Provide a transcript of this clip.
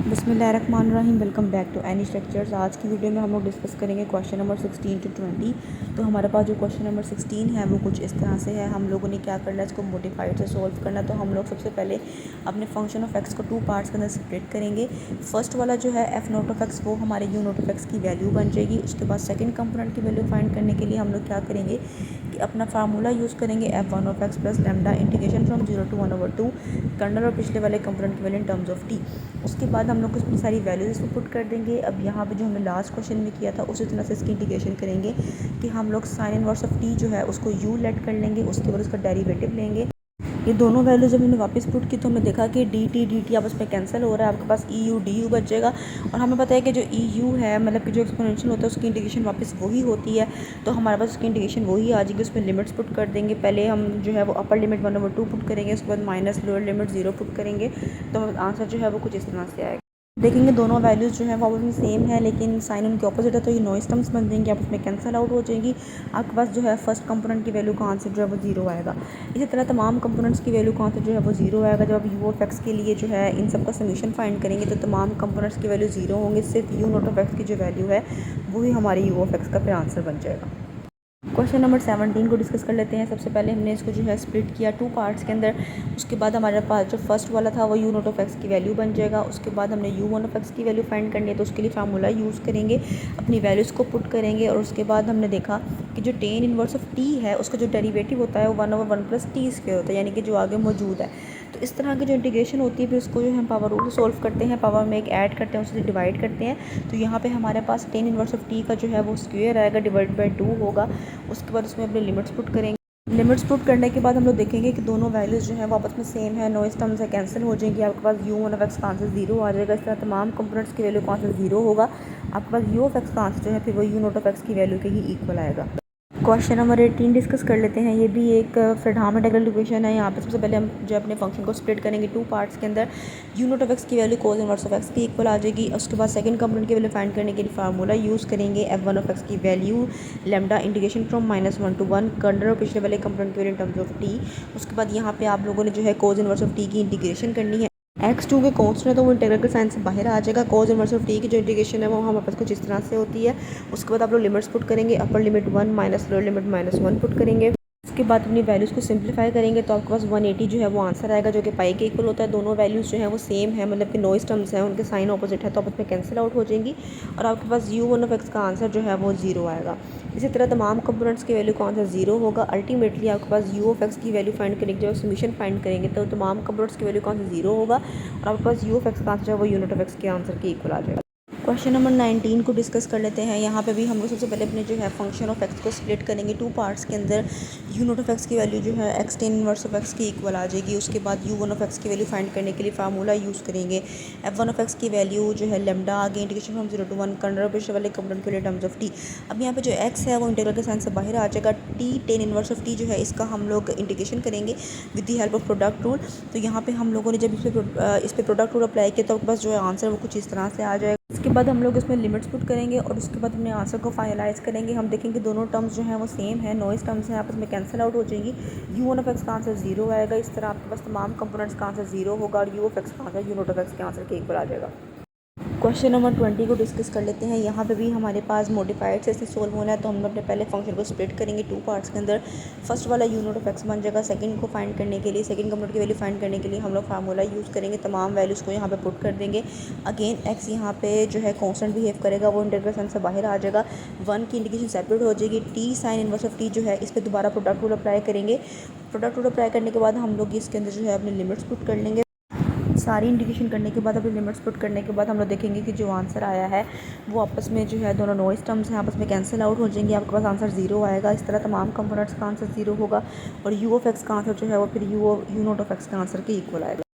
बिस्मिल्लाहिर्रहमानिर्रहीम। Welcome back to any structures. आज की वीडियो में हम लोग डिस्कस करेंगे क्वेश्चन नंबर 16 टू 20। तो हमारे पास जो क्वेश्चन नंबर 16 है वो कुछ इस तरह से है। हम लोगों ने क्या करना है, इसको मॉडिफाइड से सॉल्व करना है। तो हम लोग सबसे पहले अपने फंक्शन ऑफ एक्स को टू पार्ट्स के अंदर स्प्लिट करेंगे। फर्स्ट वाला जो है एफ नॉट ऑफ एक्स, वो हमारे यू नॉट ऑफ एक्स की वैल्यू बन जाएगी। उसके बाद सेकेंड कंपोनेंट की वैल्यू फाइंड करने के लिए हम लोग क्या करेंगे कि अपना फार्मूला यूज़ करेंगे F one of X plus lambda integration from 0 to 1/2 kernel और पिछले वाले कंपोनेंट की value in terms of T. उसके बाद हम लोग उसमें सारी वैल्यूज़ इसको पुट कर देंगे। अब यहाँ पे जो हमने लास्ट क्वेश्चन में किया था उसी तरह से इसकी इंटीग्रेशन करेंगे कि हम लोग साइन इनवर्स ऑफ टी जो है उसको यू लेट कर लेंगे, उसके बाद उसका डेरिवेटिव लेंगे। ये दोनों वैल्यू जब हमने वापस पुट की तो हमने देखा कि डी टी आपस में कैंसिल हो रहा है, आपके पास ई यू डी यू बचेगा। और हमें पता है कि जो ई यू है मतलब कि जो एक्सपोनेंशियल होता है उसकी इंटीग्रेशन वापस वही होती है। तो हमारे पास उसकी इंटीग्रेशन वही आ जाएगी। उसमें लिमिट्स पुट कर देंगे। पहले हम जो है वो अपर लिमिट 1/2 पुट करेंगे, उसके बाद माइनस लोअर लिमिट 0 पुट करेंगे। तो आंसर जो है वो कुछ इस तरह से आएगा। देखेंगे दोनों वैल्यूज़ जो है वो आपस में सेम है, लेकिन साइन उनके ऑपोजिट है, तो ये नॉइस टर्म्स बन जाएंगे, आपस में कैंसिल आउट हो जाएंगी। आपके पास जो है फर्स्ट कंपोनेंट की वैल्यू का आंसर जो है वो 0 आएगा। इसी तरह तमाम कंपोनेंट्स की वैल्यू का आंसर जो है वो 0 आएगा। जब आप यू ऑफ एक्स के लिए जो है इन सब का समीशन फाइंड करेंगे तो तमाम कंपोनेंट्स की वैल्यू 0 होंगे। सिर्फ यू नॉट ऑफ एक्स की जो वैल्यू है वही हमारी यू ऑफ एक्स का फिर आंसर बन जाएगा। क्वेश्चन नंबर 17 को डिस्कस कर लेते हैं। सबसे पहले हमने इसको जो है स्प्लिट किया टू पार्ट्स के अंदर। उसके बाद हमारे पास जो फर्स्ट वाला था वो यू नॉट ऑफ एक्स की वैल्यू बन जाएगा। उसके बाद हमने यू वन ऑफ एक्स की वैल्यू फाइंड करनी है, तो उसके लिए फार्मूला यूज़ करेंगे, अपनी वैल्यूज़ को पुट करेंगे। और उसके बाद हमने देखा कि जो टेन इनवर्स ऑफ टी है उसका जो डेरिवेटिव होता है वो 1/1 + t² होता है, यानी कि जो आगे मौजूद है। तो इस तरह की जो इंटीग्रेशन होती है फिर उसको जो हम पावर रूल से सॉल्व करते हैं, पावर में एक ऐड करते हैं, उससे डिवाइड करते हैं। तो यहाँ पे हमारे पास टेन इनवर्स ऑफ टी का जो है वो स्क्वायर आएगा, डिवाइड बाई 2 होगा। उसके बाद उसमें अपने लिमिट्स पुट करेंगे। लिमिट्स पुट करने के बाद हम लोग देखेंगे कि दोनों वैल्यूज़ जो है वो आपस में सेम है, नॉइस टर्म्स है कैंसिल हो जाएंगी। आपके पास यू वन ऑफ एक्स का आंसर 0 आ जाएगा। इस तरह तमाम कंपोनेंट्स की वैल्यू का आंसर 0 होगा। आपके पास यू ऑफ एक्स का आंसर जो है फिर वो यू नॉट ऑफ एक्स की वैल्यू के ही इक्वल आएगा। क्वेश्चन नंबर 18 डिस्कस कर लेते हैं। ये भी एक फ्रेडहाम इंटीग्रल इक्वेशन है। यहाँ पे सबसे पहले हम जो अपने फंक्शन को स्प्लिट करेंगे टू पार्ट्स के अंदर। यू नॉट ऑफ एक्स की value cos inverse of X की इक्वल आ जाएगी। उसके बाद सेकंड कंपोनेंट की वैल्यू फाइंड करने के लिए फार्मूला यूज़ करेंगे एफ वन ऑफ एक्स की value lambda integration from -1 to 1 kernel और पिछले वाले कंपोनेंट की value in terms of T. उसके बाद यहाँ पे आप लोगों ने जो है कोस इनवर्स ऑफ टी की इंटीग्रेशन करनी है। x2 के कॉन्स्टेंट है तो वो इंटीग्रल के साइन से बाहर आ जाएगा। कोस इनवर्स ऑफ टी की जो इंटीग्रेशन है वो हमारे पास कुछ इस तरह से होती है। उसके बाद आप लोग लिमिट्स पुट करेंगे, upper limit 1 minus lower limit -1 put करेंगे। उसके बाद अपनी वैल्यूज़ को सिंप्लीफाई करेंगे तो आपके पास 180 जो है वो आंसर आएगा, जो कि पाई के इक्वल होता है। दोनों वैल्यूज़ जो है वो सेम है, मतलब कि नॉइस टर्म्स हैं, उनके साइन ऑपोजिट है, तो आप उसमें कैंसिल आउट हो जाएंगी। और आपके पास यू वन ऑफ एक्स का आंसर जो है वो 0 आएगा। इसी तरह तमाम कंपोनेंट्स की वैल्यू का आंसर 0 होगा। अल्टीमेटली आपके पास यू ऑफ एक्स की वैल्यू फाइंड करने के जब समीशन फाइंड करेंगे तो तमाम कंपोनेंट्स की वैल्यू का आंसर 0 होगा। और आपके पास यू ऑफ एक्स का आंसर जो है वो यू नॉट ऑफ एक्स के आंसर के इक्वल आ जाएगा। क्वेश्चन नंबर 19 को डिस्कस कर लेते हैं। यहाँ पे भी हम लोग सबसे पहले अपने जो है फंक्शन ऑफ एक्स को स्प्लिट करेंगे टू पार्ट्स के अंदर। यू नॉट ऑफ एक्स की वैल्यू जो है x tan inverse of X की इक्वल आ जाएगी। उसके बाद यू वन ऑफ एक्स की वैल्यू फाइंड करने के लिए फार्मूला यूज़ करेंगे एफ वन ऑफ एक्स की वैल्यू जो है लेमडा आगे इंटीग्रेशन फ्रॉम 0 to 1 कर्नल और पिछले वाले कंपोनेंट के लिए टर्म्स ऑफ टी। अब यहाँ पे जो एक्स है वो इंटीग्रल के साइन से बाहर आ जाएगा। T tan inverse of T जो है इसका हम लोग इंटीग्रेशन करेंगे with the help of product rule. तो यहाँ पे हम लोगों ने जब इस पर प्रोडक्ट रूल अप्लाई किया तो बस जो है आंसर वो कुछ इस तरह से आ जाएगा। इसके बाद हम लोग इसमें लिमिट्स पुट करेंगे और उसके बाद अपने आंसर को फाइनलाइज करेंगे। हम देखेंगे दोनों टर्म्स जो हैं वो सेम है, नॉइस टर्म्स हैं, आपस में कैंसिल आउट हो जाएंगी। यू वन ऑफ एक्स का आंसर 0 आएगा। इस तरह आपके पास तमाम कंपोनेंट्स का आंसर 0 होगा और यू ऑफ एक्स का answer you not of x के आंसर के इक्वल आ जाएगा। क्वेश्चन नंबर 20 को डिस्कस कर लेते हैं। यहाँ पे भी हमारे पास मॉडिफाइड से सोल्व होना है, तो हम अपने पहले फंक्शन को स्प्लिट करेंगे टू पार्ट्स के अंदर। फर्स्ट वाला यू नॉट ऑफ एक्स बन जाएगा। सेकंड को फाइंड करने के लिए, सेकंड कंपोनेंट की वैल्यू फाइंड करने के लिए हम लोग फार्मूला यूज़ करेंगे, तमाम वैल्यूज़ को यहाँ पे पुट कर देंगे। अगेन एक्स यहाँ पे जो है कॉन्स्टेंट बिहेव करेगा, वो इंटीग्रेशन से बाहर आ जाएगा। 1 की इंटीग्रेशन सेपरेट हो जाएगी। T sine inverse of T जो है इस पर दोबारा प्रोडक्ट रूल अप्लाई करेंगे। प्रोडक्ट रूल अप्लाई करने के बाद हम लोग इसके अंदर जो है अपने लिमिट्स पुट कर लेंगे। सारी इंडिकेशन करने के बाद अपने लिमिट्स पुट करने के बाद हम लोग देखेंगे कि जो आंसर आया है वो आपस में जो है दोनों नॉइस टर्म्स हैं, आपस में कैंसिल आउट हो जाएंगे। आपके पास आंसर 0 आएगा। इस तरह तमाम कंपोनेंट्स का आंसर 0 होगा और यू ऑफ एक्स का आंसर जो है वो फिर यू नॉट ऑफ एक्स का आंसर के इक्वल आएगा।